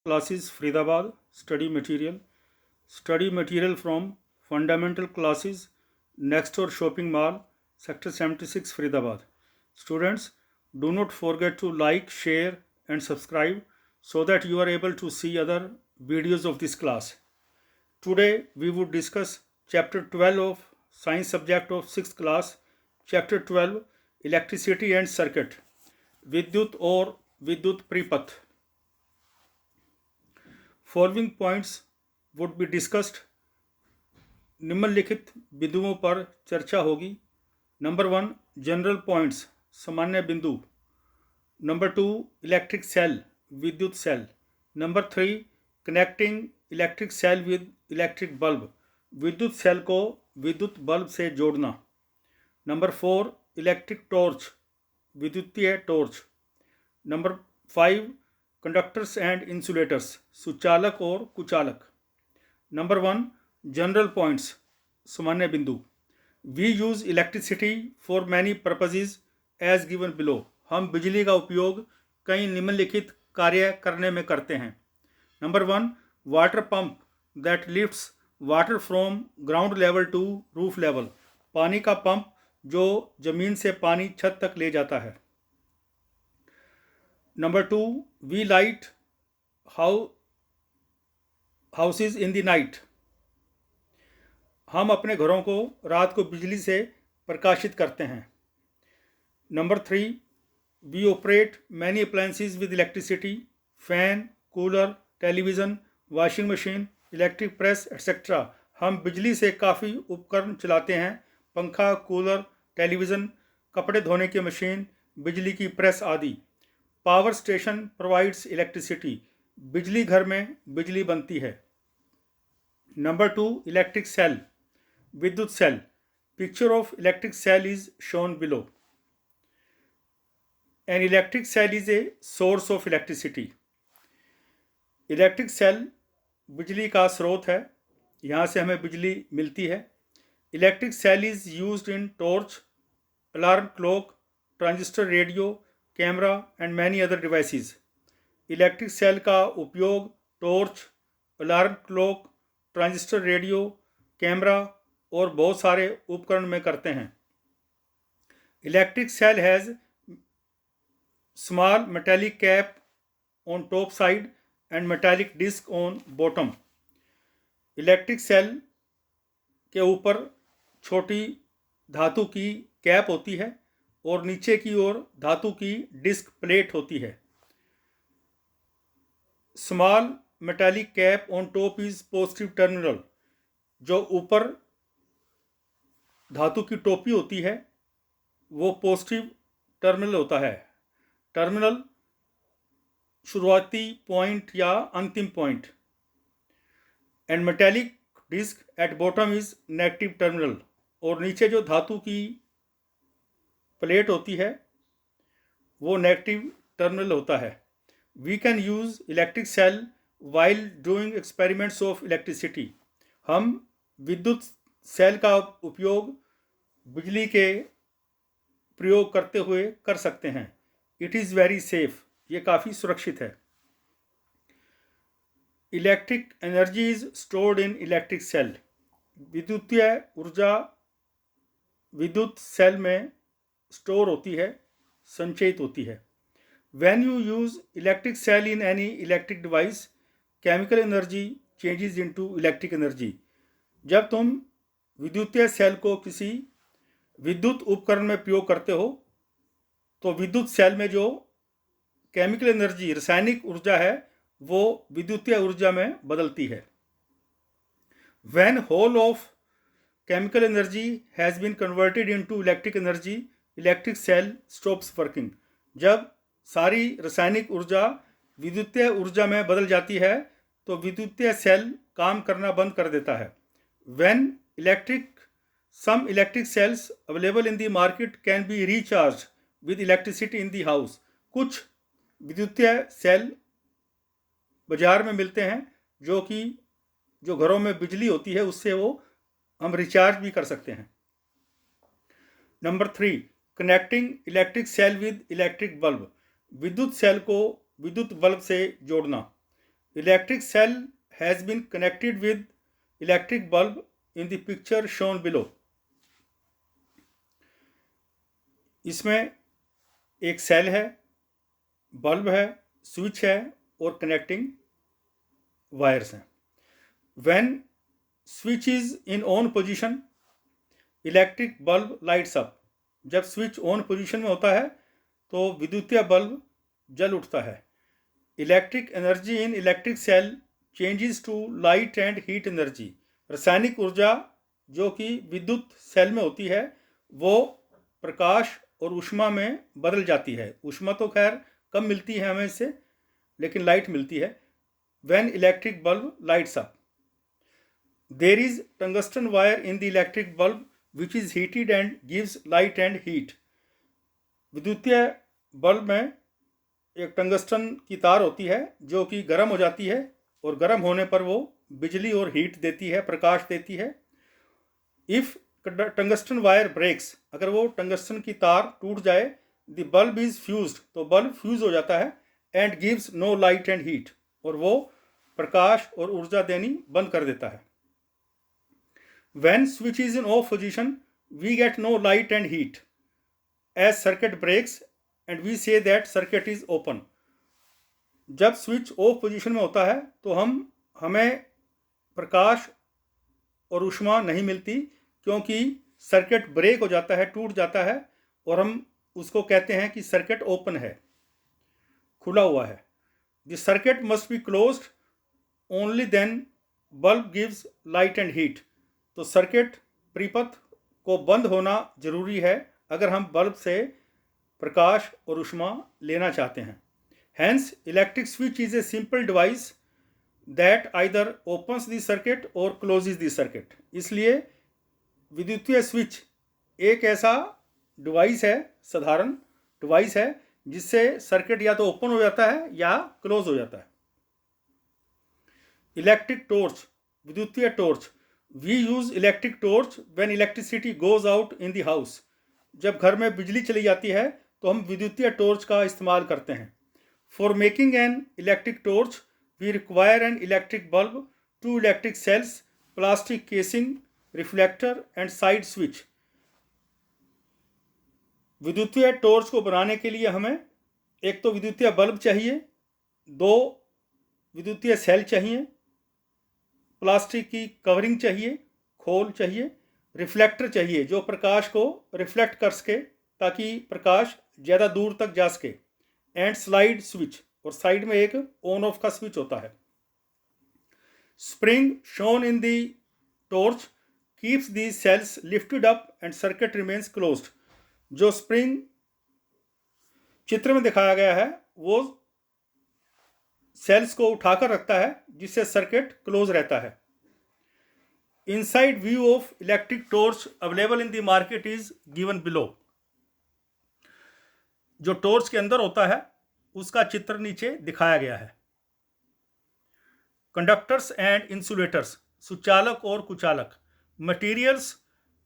classes Faridabad. Study material from fundamental classes next door shopping mall, sector 76 Faridabad. Students, do not forget to like, share and subscribe so that you are able to see other videos of this class. Today we would discuss chapter 12 of science subject of 6th class, chapter 12 electricity and circuit, Vidyut or Vidyut Pripath. Following points would be discussed. निम्नलिखित बिंदुओं पर चर्चा होगी. Number 1 general points सामान्य बिंदु. Number 2 electric cell विद्युत सेल. Number 3 connecting electric cell with electric bulb विद्युत सेल को विद्युत बल्ब से जोड़ना. नंबर 4 इलेक्ट्रिक टॉर्च विद्युतीय टॉर्च. नंबर 5 कंडक्टर्स एंड इंसुलेटर्स सुचालक और कुचालक. नंबर 1 जनरल पॉइंट्स सामान्य बिंदु. We use electricity for many purposes as given below. हम बिजली का उपयोग कई निम्नलिखित कार्य करने में करते हैं. Number 1 water pump that lifts water from ground level to roof level. पानी का पंप जो जमीन से पानी छत तक ले जाता है. Number 2 we light houses in the night. हम अपने घरों को रात को बिजली से प्रकाशित करते हैं. Number 3 we operate many appliances with electricity. Fan, cooler, television, washing machine, electric press etcetera. हम बिजली से काफ़ी उपकरण चलाते हैं. पंखा, कूलर, टेलीविज़न, कपड़े धोने की मशीन, बिजली की प्रेस आदि. Power station provides electricity. बिजली घर में बिजली बनती है. नंबर 2 इलेक्ट्रिक सेल विद्युत सेल. Picture of electric cell is shown below. An electric cell is a source of electricity. Electric cell बिजली का स्रोत है. यहाँ से हमें बिजली मिलती है. Electric cell is used in torch, alarm clock, transistor radio, camera and many other devices. Electric cell का उपयोग torch, alarm clock, transistor radio, camera और बहुत सारे उपकरण में करते हैं. Electric cell has small metallic cap on top side and metallic disc on bottom. Electric cell के ऊपर छोटी धातु की कैप होती है और नीचे की ओर धातु की डिस्क प्लेट होती है. Small metallic cap on top is positive terminal. जो ऊपर धातु की टोपी होती है वो पॉजिटिव टर्मिनल होता है. टर्मिनल शुरुआती पॉइंट या अंतिम point. And metallic disc at bottom is negative terminal. और नीचे जो धातु की प्लेट होती है वो नेगेटिव टर्मिनल होता है. We can use electric cell while doing experiments of electricity. हम विद्युत सेल का उपयोग बिजली के प्रयोग करते हुए कर सकते हैं. It is very safe. ये काफ़ी सुरक्षित है. Electric energy is stored in electric cell. विद्युतीय ऊर्जा विद्युत सेल में स्टोर होती है, संचयित होती है. When you use electric cell in any electric device, chemical energy changes into electric energy. जब तुम विद्युतीय सेल को किसी विद्युत उपकरण में प्रयोग करते हो तो विद्युत सेल में जो केमिकल एनर्जी रासायनिक ऊर्जा है वो विद्युतीय ऊर्जा में बदलती है. When whole of chemical energy has been converted into electric energy, electric cell stops working. जब सारी रासायनिक ऊर्जा विद्युतीय ऊर्जा में बदल जाती है तो विद्युतीय सेल काम करना बंद कर देता है. When some electric cells available in the market can be recharged with electricity in the house. कुछ विद्युतीय सेल बाजार में मिलते हैं जो घरों में बिजली होती है उससे वो हम रिचार्ज भी कर सकते हैं. Number 3 connecting electric cell with electric bulb. विद्युत सेल को विद्युत बल्ब से जोड़ना. Electric cell has been connected with electric bulb in the picture shown below. इसमें एक सेल है, बल्ब है, स्विच है और कनेक्टिंग वायर्स हैं। When switch is in on position electric bulb lights up. जब स्विच ऑन पोजीशन में होता है तो विद्युतीय बल्ब जल उठता है। Electric energy in electric cell changes to light and heat energy. रासायनिक ऊर्जा जो कि विद्युत सेल में होती है वो प्रकाश और ऊष्मा में बदल जाती है। ऊष्मा तो खैर कम मिलती है हमें इससे, लेकिन लाइट मिलती है। When electric bulb lights up there is tungsten wire in the electric bulb which is heated and gives light and heat. विद्युतीय बल्ब में एक टंगस्टन की तार होती है जो कि गर्म हो जाती है और गर्म होने पर वो बिजली और हीट देती है, प्रकाश देती है। इफ टंगस्टन वायर ब्रेक्स, अगर वो टंगस्टन की तार टूट जाए, द बल्ब इज फ्यूज्ड, तो बल्ब फ्यूज हो जाता है, and gives no light and heat, और वो प्रकाश और ऊर्जा देनी बंद कर देता है। When switch is in off position we get no light and heat as circuit breaks and we say that circuit is open. जब स्विच ऑफ पोजीशन में होता है तो हमें प्रकाश और ऊष्मा नहीं मिलती, क्योंकि सर्किट ब्रेक हो जाता है, टूट जाता है, और हम उसको कहते हैं कि सर्किट ओपन है, खुला हुआ है। The circuit must be closed only then bulb gives light and heat. तो सर्किट परिपथ को बंद होना जरूरी है अगर हम बल्ब से प्रकाश और ऊष्मा लेना चाहते हैं। Hence electric switch is a simple device that either opens the circuit or closes the circuit. इसलिए विद्युतीय स्विच एक ऐसा डिवाइस है, साधारण डिवाइस है, जिससे सर्किट या तो ओपन हो जाता है या क्लोज हो जाता है। इलेक्ट्रिक टॉर्च, विद्युतीय torch. We use electric torch when electricity goes out in the house. जब घर में बिजली चली जाती है तो हम विद्युतीय टॉर्च का इस्तेमाल करते हैं। For making an electric torch we require an electric bulb, 2 electric cells, plastic casing, reflector and side switch. विद्युतीय टॉर्च को बनाने के लिए हमें एक तो विद्युतीय बल्ब चाहिए, 2 विद्युतीय सेल चाहिए, प्लास्टिक की कवरिंग चाहिए, खोल चाहिए, रिफ्लेक्टर चाहिए जो प्रकाश को रिफ्लेक्ट कर सके ताकि प्रकाश ज़्यादा दूर तक जा सके, एंड स्लाइड स्विच, और साइड में एक ऑन ऑफ का स्विच होता है। Spring shown in the torch keeps the cells lifted up and circuit remains closed. जो स्प्रिंग चित्र में दिखाया गया है वो सेल्स को उठाकर रखता है, जिससे सर्किट क्लोज रहता है। Inside view of electric torch available in the market is given below. जो टॉर्च के अंदर होता है उसका चित्र नीचे दिखाया गया है। कंडक्टर्स एंड इंसुलेटर्स, सुचालक और कुचालक। Materials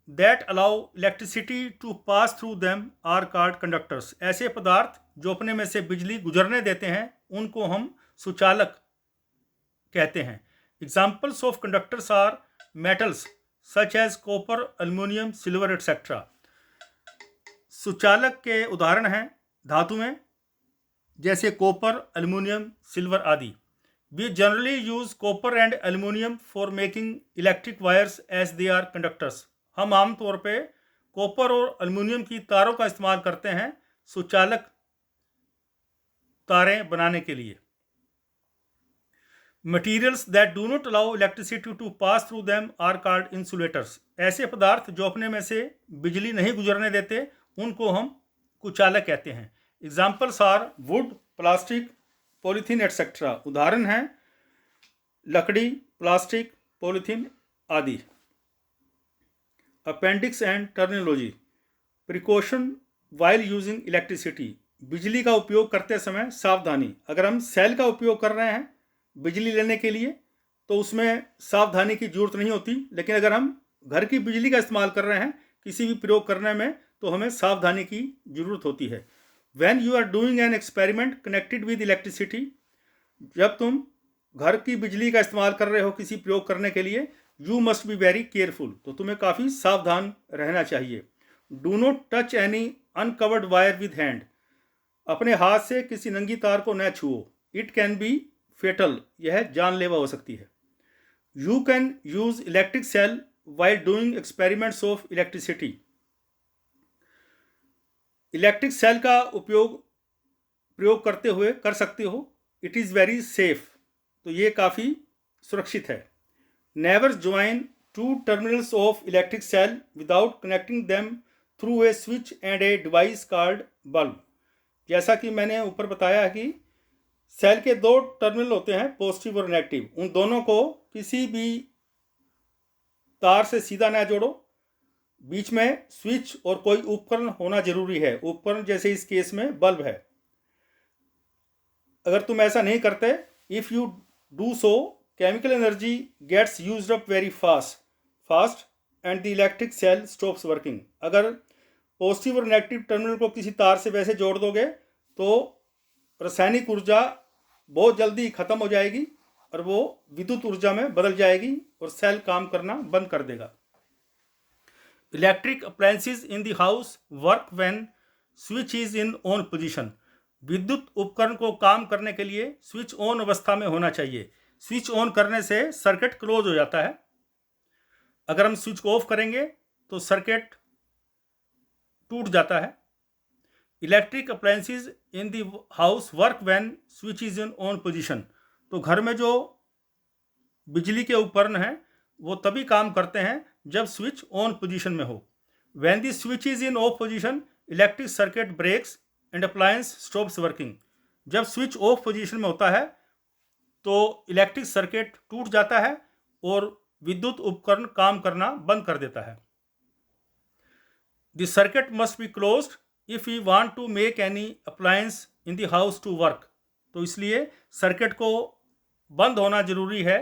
that allow electricity to pass through them are called conductors. ऐसे पदार्थ जो अपने में से बिजली गुजरने देते हैं उनको हम सुचालक कहते हैं। Examples of conductors are metals such as copper, aluminium, silver etcetera. सुचालक के उदाहरण हैं धातु में, जैसे कॉपर, एल्युमिनियम, सिल्वर आदि। We generally use copper and aluminium for making electric wires as they are conductors. हम आमतौर पे कॉपर और एल्युमिनियम की तारों का इस्तेमाल करते हैं सुचालक तारें बनाने के लिए। Materials that do not allow electricity to pass through them are called insulators. ऐसे पदार्थ जो अपने में से बिजली नहीं गुजरने देते उनको हम कुचालक कहते हैं। Examples are wood, plastic, polythene etcetera. उदाहरण हैं लकड़ी, प्लास्टिक, पॉलीथीन आदि। Appendix and terminology. Precaution while using electricity. बिजली का उपयोग करते समय सावधानी। अगर हम सेल का उपयोग कर रहे हैं बिजली लेने के लिए तो उसमें सावधानी की जरूरत नहीं होती, लेकिन अगर हम घर की बिजली का इस्तेमाल कर रहे हैं किसी भी प्रयोग करने में तो हमें सावधानी की जरूरत होती है। When you are doing an experiment connected with electricity. जब तुम घर की बिजली का इस्तेमाल कर रहे हो किसी प्रयोग करने के लिए, you must be very careful, तो तुम्हें काफ़ी सावधान रहना चाहिए। Do not touch any uncovered wire with hand, अपने हाथ से किसी नंगी तार को न छुओ। इट कैन बी फेटल, यह जानलेवा हो सकती है। You can use electric cell while doing experiments of electricity, electric cell का प्रयोग करते हुए कर सकते हो। इट इज़ वेरी सेफ, तो ये काफ़ी सुरक्षित है। Never join two terminals of electric cell without connecting them through a switch and a device called bulb, जैसा कि मैंने ऊपर बताया कि सेल के दो टर्मिनल होते हैं, पॉजिटिव और नेगेटिव, उन दोनों को किसी भी तार से सीधा ना जोड़ो, बीच में स्विच और कोई उपकरण होना जरूरी है। उपकरण जैसे इस केस में बल्ब है। अगर तुम ऐसा नहीं करते, if you do so, chemical energy gets used up very fast and the electric cell stops working. अगर पॉजिटिव और नेगेटिव टर्मिनल को किसी तार से वैसे जोड़ दोगे तो रासायनिक ऊर्जा बहुत जल्दी ख़त्म हो जाएगी और वो विद्युत ऊर्जा में बदल जाएगी और सेल काम करना बंद कर देगा। Electric appliances in the house work when switch is in on position, विद्युत उपकरण को काम करने के लिए स्विच ऑन अवस्था में होना चाहिए। स्विच ऑन करने से सर्किट क्लोज हो जाता है। अगर हम स्विच को ऑफ करेंगे तो सर्किट टूट जाता है। Electric appliances in the house work when switch is in on position, तो घर में जो बिजली के उपकरण हैं वो तभी काम करते हैं जब स्विच ऑन पोजीशन में हो। When the switch is in off position, electric circuit breaks and appliance stops working, जब स्विच ऑफ पोजीशन में होता है तो इलेक्ट्रिक सर्किट टूट जाता है और विद्युत उपकरण काम करना बंद कर देता है। The circuit must be closed if you want to make any appliance in the house to work, तो इसलिए सर्किट को बंद होना जरूरी है,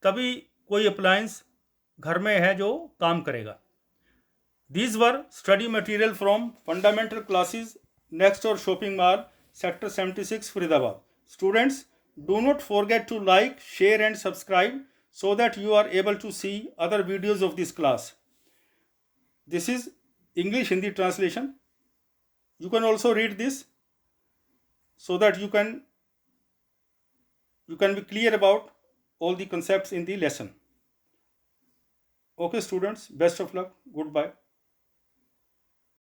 तभी कोई अप्लायंस घर में है जो काम करेगा। These were study material from fundamental classes next door shopping mall, sector 76, Faridabad. Students, do not forget to like, share and subscribe so that you are able to see other videos of this class. This is English Hindi translation. You can also read this so that you can be clear about all the concepts in the lesson. Okay students, best of luck. Goodbye.